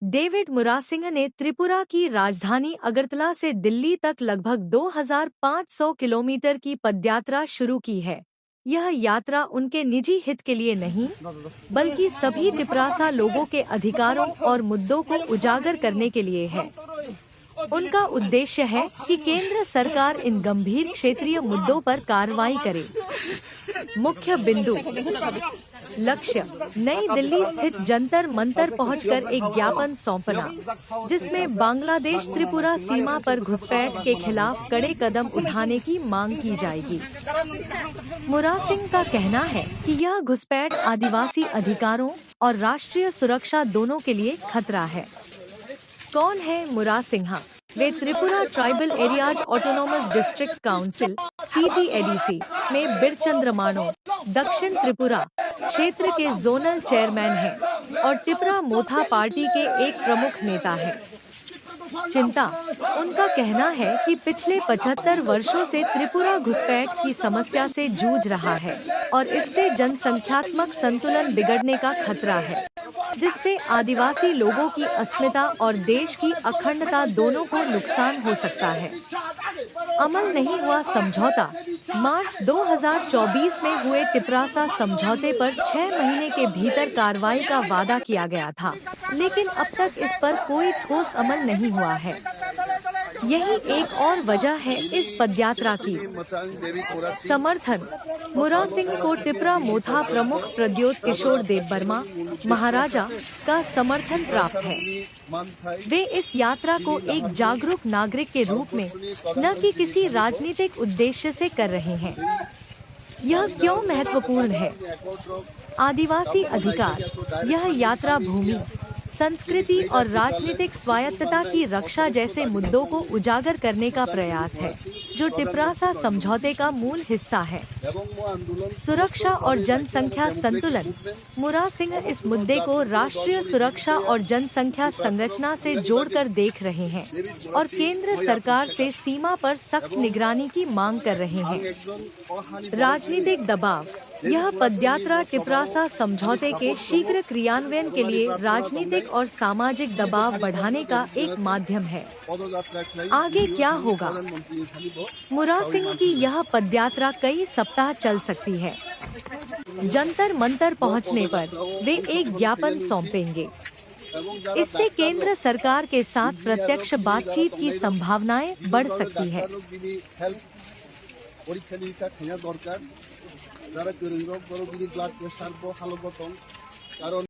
David Murasingh ने त्रिपुरा की राजधानी अगरतला से दिल्ली तक लगभग 2500 किलोमीटर की पदयात्रा शुरू की है। यह यात्रा उनके निजी हित के लिए नहीं, बल्कि सभी टिपरासा लोगों के अधिकारों और मुद्दों को उजागर करने के लिए है। उनका उद्देश्य है कि केंद्र सरकार इन गंभीर क्षेत्रीय मुद्दों पर कार्रवाई करे। मुख्य बिंदु: लक्ष्य, नई दिल्ली स्थित जंतर मंतर पहुंचकर एक ज्ञापन सौंपना, जिसमें बांग्लादेश त्रिपुरा सीमा पर घुसपैठ के खिलाफ कड़े कदम उठाने की मांग की जाएगी। मुरासिंह का कहना है कि यह घुसपैठ आदिवासी अधिकारों और राष्ट्रीय सुरक्षा दोनों के लिए खतरा है। कौन है मुरासिंह? वे Tripura tribal areas autonomous district council (TTADC) में बिरचंद्रमानो, दक्षिण त्रिपुरा क्षेत्र के जोनल चेयरमैन हैं और टिपरा मोथा पार्टी के एक प्रमुख नेता हैं। चिंता: उनका कहना है कि पिछले 75 वर्षों से त्रिपुरा घुसपैठ की समस्या से जूझ रहा है और इससे जनसंख्यात्मक संतुलन बिगड़ने का खतरा है, जिससे आदिवासी लोगों की अस्मिता और देश की अखंडता दोनों को नुकसान हो सकता है। अमल नहीं हुआ समझौता: मार्च 2024 में हुए टिपरासा समझौते पर 6 महीने के भीतर कार्रवाई का वादा किया गया था, लेकिन अब तक इस पर कोई ठोस अमल नहीं हुआ है। यही एक और वजह है इस पदयात्रा की। समर्थन: मुरासिंह को टिपरा मोथा प्रमुख प्रद्योत किशोर देबबर्मा महाराजा का समर्थन प्राप्त है। वे इस यात्रा को एक जागरूक नागरिक के रूप में, न कि किसी राजनीतिक उद्देश्य से कर रहे हैं। यह क्यों महत्वपूर्ण है? आदिवासी अधिकार: यह यात्रा भूमि, संस्कृति और राजनीतिक स्वायत्तता की रक्षा जैसे मुद्दों को उजागर करने का प्रयास है, जो टिपरासा समझौते का मूल हिस्सा है। सुरक्षा और जनसंख्या संतुलन: मुरासिंह इस मुद्दे को राष्ट्रीय सुरक्षा और जनसंख्या संरचना से जोड़कर देख रहे हैं और केंद्र सरकार से सीमा पर सख्त निगरानी की मांग कर रहे हैं। राजनीतिक दबाव: यह पदयात्रा टिपरासा समझौते के शीघ्र क्रियान्वयन के लिए राजनीतिक और सामाजिक दबाव बढ़ाने का एक माध्यम है। आगे क्या होगा? मुरासिंह की यह पदयात्रा कई सप्ताह चल सकती है। जंतर मंतर पहुंचने पर वे एक ज्ञापन सौंपेंगे। इससे केंद्र सरकार के साथ प्रत्यक्ष बातचीत की संभावनाएं बढ़ सकती है।